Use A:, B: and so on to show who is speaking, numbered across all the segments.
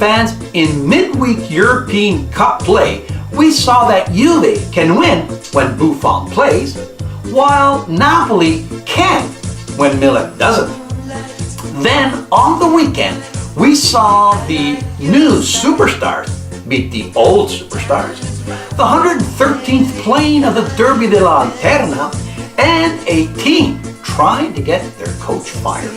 A: fans, in midweek European Cup play, we saw that Juve can win when Buffon plays, while Napoli can when Milan doesn't. Then on the weekend, we saw the new superstars beat the old superstars, the 113th playing of the Derby della Lanterna, and a team trying to get their coach fired.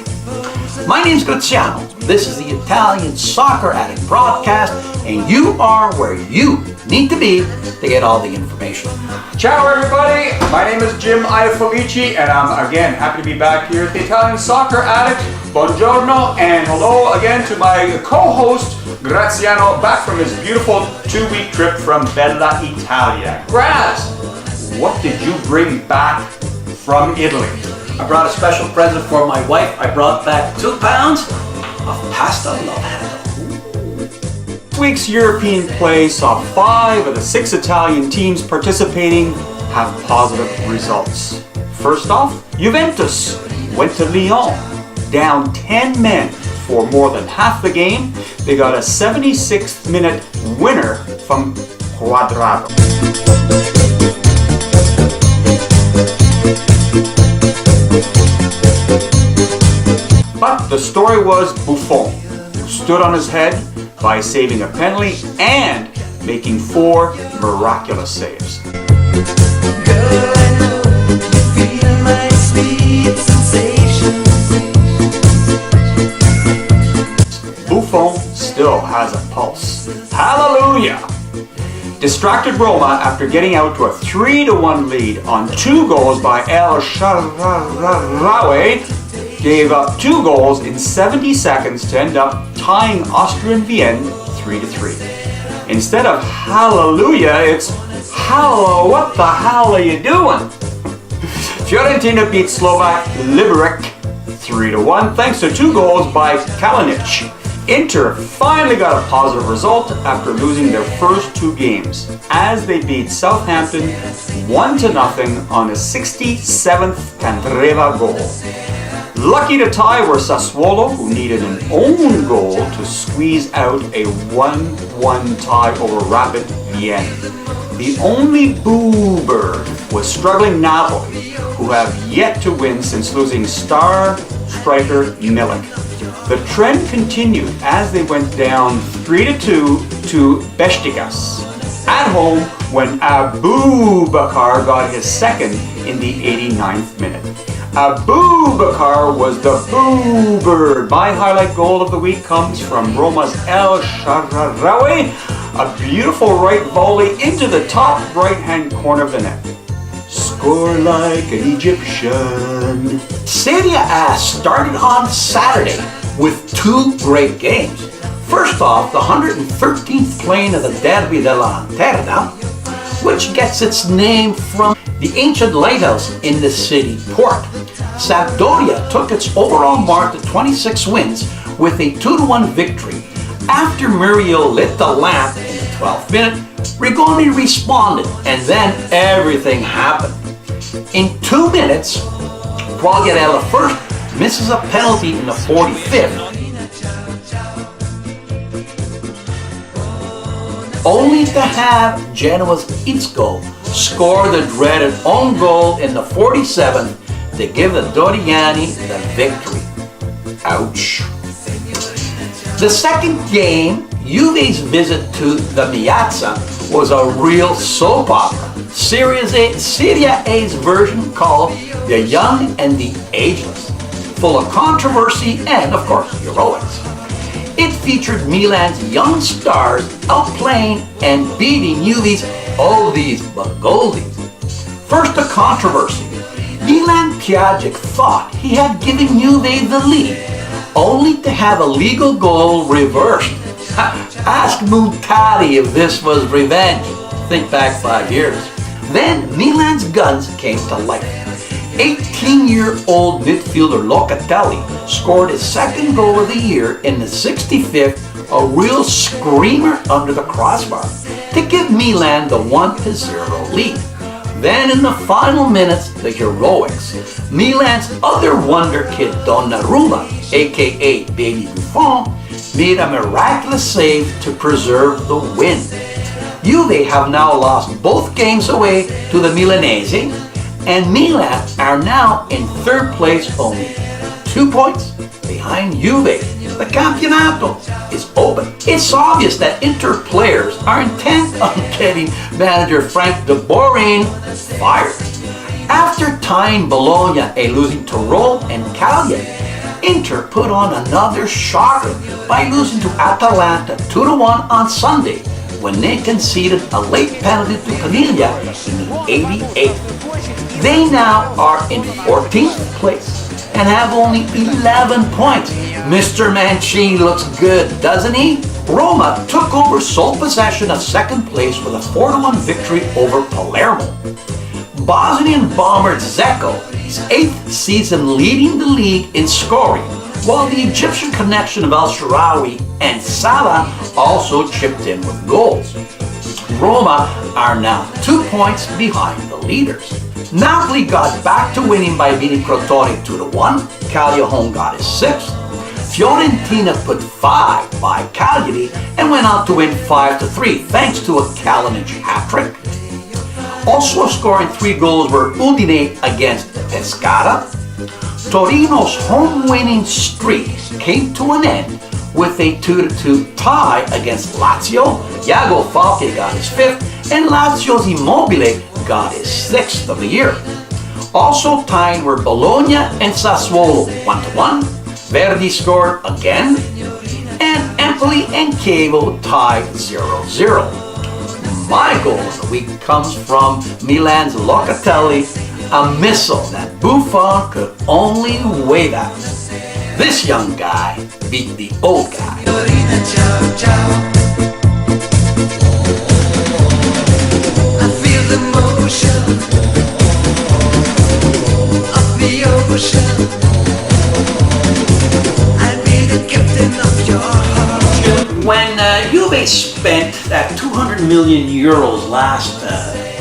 A: My name's Graziano. This is the Italian Soccer Addict broadcast, and you are where you need to be to get all the information.
B: Ciao everybody, my name is Jim Iafolici, and I'm again happy to be back here at the Italian Soccer Addict. Buongiorno, and hello again to my co-host Graziano, back from his beautiful 2-week trip from Bella Italia. Graz, what did you bring back from Italy?
A: I brought a special present for my wife. I brought back 2 pounds of pasta love handle.
B: This week's European play saw 5 of the 6 Italian teams participating have positive results. First off, Juventus went to Lyon, down 10 men for more than half the game. They got a 76th minute winner from Quadrado. But the story was Buffon, who stood on his head by saving a penalty and making 4 miraculous saves. Buffon still has a pulse. Hallelujah! Distracted Roma after getting out to a 3-1 lead on 2 goals by El Shaarawy, gave up 2 goals in 70 seconds to end up tying Austrian Vienna 3-3. Instead of hallelujah, it's hello, what the hell are you doing? Fiorentina beat Slovak Liberec 3-1 thanks to 2 goals by Kalinic. Inter finally got a positive result after losing their first 2 games, as they beat Southampton 1-0 on a 67th Candreva goal. Lucky to tie were Sassuolo, who needed an own goal to squeeze out a 1-1 tie over Rapid Vienna. The only boo-bird was struggling Napoli, who have yet to win since losing star striker Milan. The trend continued as they went down 3-2 to Beşiktaş at home when Abubakar got his second in the 89th minute. Abubakar was the boo-bird. My highlight goal of the week comes from Roma's El Shaarawy, a beautiful right volley into the top right-hand corner of the net. Score like an Egyptian.
A: Serie A started on Saturday with 2 great games. First off, the 113th playing of the Derby della Lanterna, which gets its name from the ancient lighthouse in the city port. Sampdoria took its overall mark to 26 wins with a 2-1 victory. After Muriel lit the lamp in the 12th minute, Rigoni responded, and then everything happened. In 2 minutes, Quagliarella first misses a penalty in the 45th, only to have Genoa's Isco score the dreaded own goal in the 47th to give the Doriani the victory. Ouch. The second game, Juve's visit to the Piazza, was a real soap opera. Serie A's version called The Young and the Ageless, full of controversy and, of course, heroics. It featured Milan's young stars outplaying and beating Juve's oldies but goldies. First, a controversy. Milan Pjacic thought he had given Juve the lead, only to have a legal goal reversed. Ask Montari if this was revenge. Think back 5 years. Then Milan's guns came to life. 18-year-old midfielder Locatelli scored his 2nd goal of the year in the 65th, a real screamer under the crossbar, to give Milan the 1-0 lead. Then in the final minutes, the heroics. Milan's other wonder kid Donnarumma, aka Baby Buffon, made a miraculous save to preserve the win. Juve have now lost both games away to the Milanese, and Milan are now in third place, only 2 points behind Juve. The Campionato is open. It's obvious that Inter players are intent on getting manager Frank de Borin fired. After tying Bologna and losing to Rome and Cagliari, Inter put on another shocker by losing to Atalanta 2-1 on Sunday when they conceded a late penalty to Paglia in the 88th. They now are in 14th place and have only 11 points. Mr. Mancini looks good, doesn't he? Roma took over sole possession of second place with a 4-1 victory over Palermo. Bosnian bomber Dzeko, his 8th season leading the league in scoring, while the Egyptian connection of El Shaarawy and Salah also chipped in with goals. Roma are now 2 points behind the leaders. Napoli got back to winning by beating Crotone 2-1. Cagliari got his 6th. Fiorentina put 5 by Cagliari and went on to win 5-3 thanks to a Kalinic hat-trick. Also scoring 3 goals were Udine against Pescara. Torino's home winning streak came to an end with a 2-2 tie against Lazio. Iago Falque got his 5th, and Lazio's Immobile got his 6th of the year. Also tying were Bologna and Sassuolo 1-1. Verdi scored again, and Empoli and Chievo tied 0-0. My goal of the week comes from Milan's Locatelli, a missile that Buffon could only wave at. This young guy beat the old guy.
C: I feel the motion of the ocean. I'll be the captain of your heart.
A: When Juve spent that 200 million euros last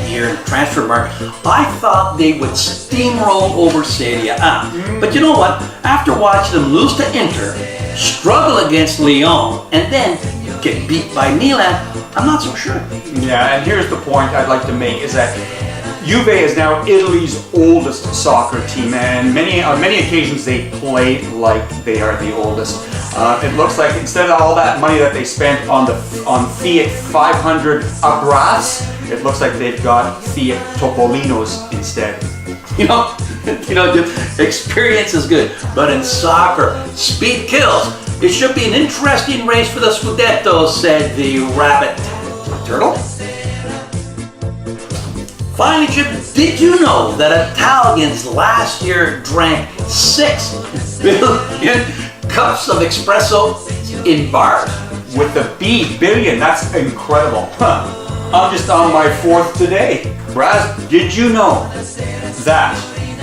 A: year in the transfer market, I thought they would steamroll over Serie A. But you know what? After watching them lose to Inter, struggle against Lyon, and then get beat by Milan, I'm not so sure.
B: Yeah, and here's the point I'd like to make is that Juve is now Italy's oldest soccer team, and on many occasions they play like they are the oldest. It looks like instead of all that money that they spent on Fiat 500 Abrams, it looks like they've got Fiat Topolinos instead.
A: You know, experience is good, but in soccer, speed kills. It should be an interesting race for the Scudetto, said the rabbit turtle. Finally, Jim, did you know that Italians last year drank 6 billion cups of espresso in bars?
B: With the B, billion, that's incredible. I'm just on my 4th today. Raz, did you know that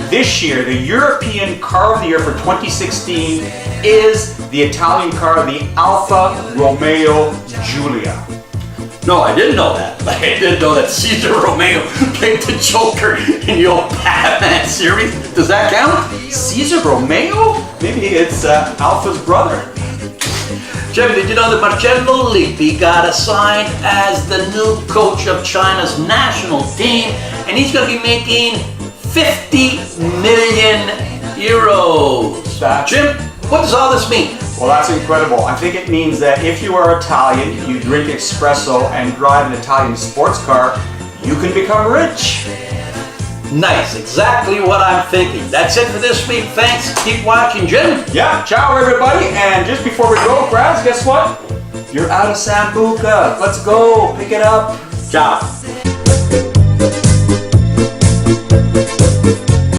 B: this year, the European car of the year for 2016 is the Italian car, the Alfa Romeo Giulia?
A: No, I didn't know that. Like, I didn't know that Cesar Romeo played the Joker in the old Batman series. Does that count?
B: Cesar Romeo? Maybe it's Alpha's brother.
A: Jim, did you know that Marcello Lippi got assigned as the new coach of China's national team, and he's going to be making 50 million euros. Jim, what does all this mean?
B: Well, that's incredible. I think it means that if you are Italian, you drink espresso and drive an Italian sports car, you can become rich.
A: Nice, exactly what I'm thinking. That's it for this week. Thanks. Keep watching, Jim.
B: Yeah, ciao everybody. And just before we go, Graz, guess what? You're out of Sambuca. Let's go. Pick it up.
A: Ciao.